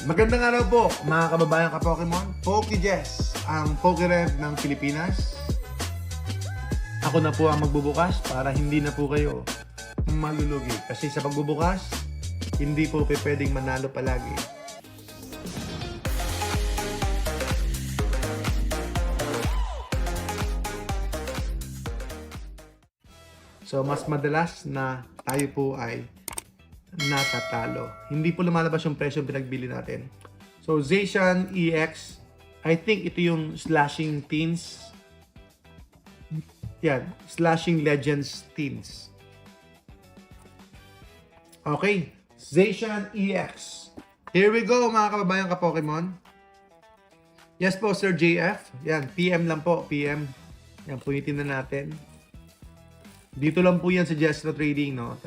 Magandang araw po mga kababayan ka-Pokemon. PokeJess, ang PokeRev ng Pilipinas. Ako na po ang magbubukas para hindi na po kayo malulugi. Kasi sa pagbubukas, hindi po pwedeng manalo palagi. So mas madalas na tayo po ay natatalo. Hindi po lumalabas yung presyo pinagbili natin. So, Zacian EX, I think ito yung Slashing Teens. Yan, Slashing Legends Teens. Okay, Zacian EX. Here we go mga kababayan ka-Pokemon. Yes po, Sir JF. Yan, PM lang po, PM. Yan, punitin na natin. Dito lang po yan sa Jestro Trading, no?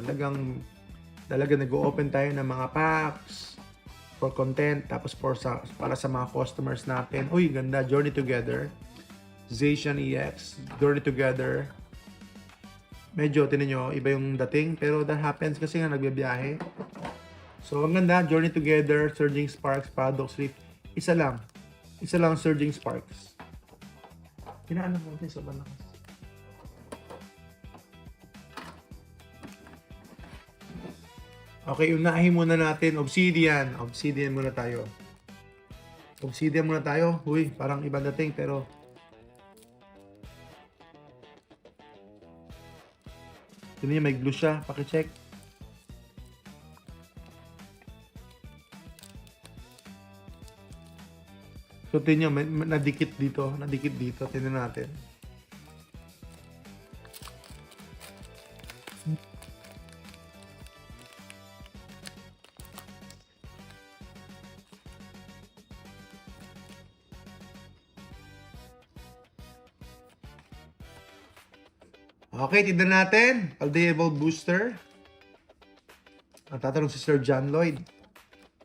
Talaga nag-open tayo ng mga packs for content, tapos para sa mga customers natin. Uy, ganda, Journey Together. Zacian EX, Journey Together. Medyo, tinan nyo, iba yung dating, pero that happens kasi nga nagbibiyahe. So, ang ganda, Journey Together, Surging Sparks, Paradox Reef. Isa lang Surging Sparks. Pinaalam mo natin sa malakas. Okay, unahin muna natin Obsidian. Obsidian muna tayo. Uy, parang ibang dating pero ito niya, may glue siya. Paki-check. So, tingnan nyo, may nadikit dito. Tingnan natin. Okay, tignan natin. Aldable Booster. Ang tatanong si Sir John Lloyd.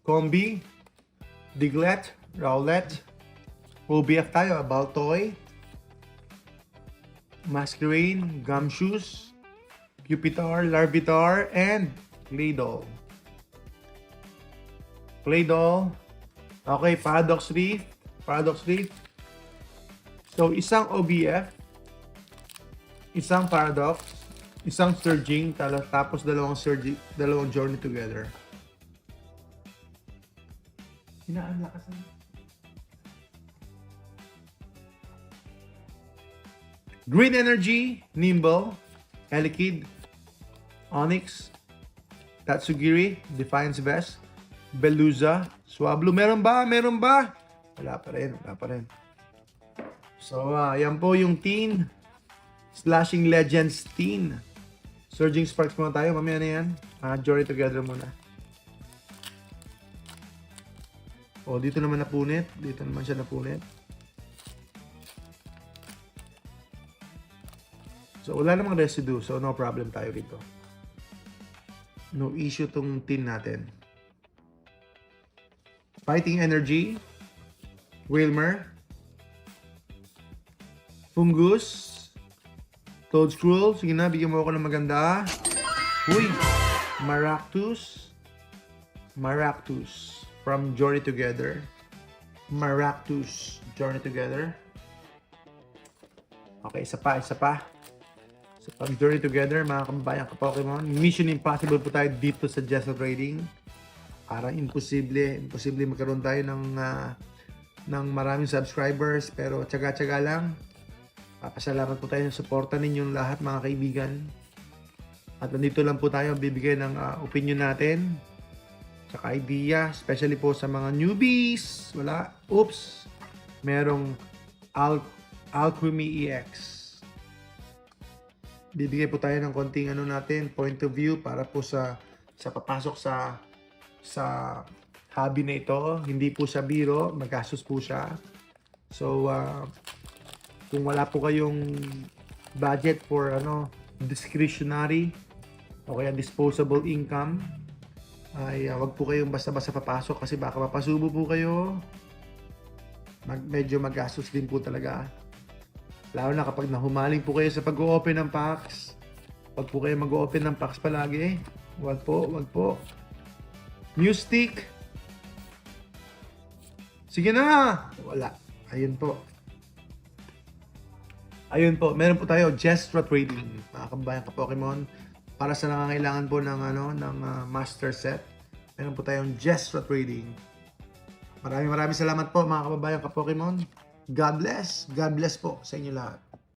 Combi. Diglett. Rowlet. OBF tayo. Baltoy. Masquerain. Gumshoes. Pupitar. Larvitar. And Claydol. Okay, Paradox Reef. So, isang OBF. Isang Paradox, isang Surging, tapos dalawang Journey Together. Hinaan lakas na. Green Energy, Nimble, Elekid, Onyx, Tatsugiri, Defiance Vest, Beluza, Swablu. Meron ba? Wala pa rin. So, yan po yung teen. Slashing Legends Teen. Surging Sparks muna tayo. Mamaya na yan. Journey Together muna. O, dito naman napunit. Siya napunit. So, wala namang residue. So, no problem tayo dito. No issue tong teen natin. Fighting Energy. Wilmer. Fungus. Toadscruel, sige na, bigyan mo ako ng maganda. Uy! Maractus from Journey Together. Okay, isa pa. Sa pag Journey Together, mga kababayan ka-Pokemon. Mission Impossible po tayo dito sa Jestro Trading. Parang imposible magkaroon tayo ng maraming subscribers, pero tsaga-tsaga lang. Papasalamat po tayo sa suporta ninyong lahat mga kaibigan. At nandito lang po tayo bibigay ng opinion natin. Tsaka idea, especially po sa mga newbies. Merong Alchemy EX. Bibigay po tayo ng konting point of view para po sa papasok sa hobby na ito. Hindi po siya biro, magastos po siya. So, kung wala po kayong budget for discretionary o kaya disposable income, ay wag po kayong basta-basta papasok kasi baka mapasubo po kayo. Medyo magastos din po talaga. Lalo na kapag nahumaling po kayo sa pag-o-open ng packs. Wag po kayo mag-o-open ng packs palagi. Wag po. Mystic. Sige na! Wala. Ayun po. Ayun po, meron po tayo Gestra Trading, mga kababayan ka-Pokemon. Para sa nangangailangan po ng master set, meron po tayong Gestra Trading. Maraming salamat po mga kababayan ka-Pokemon. God bless. God bless po sa inyo lahat.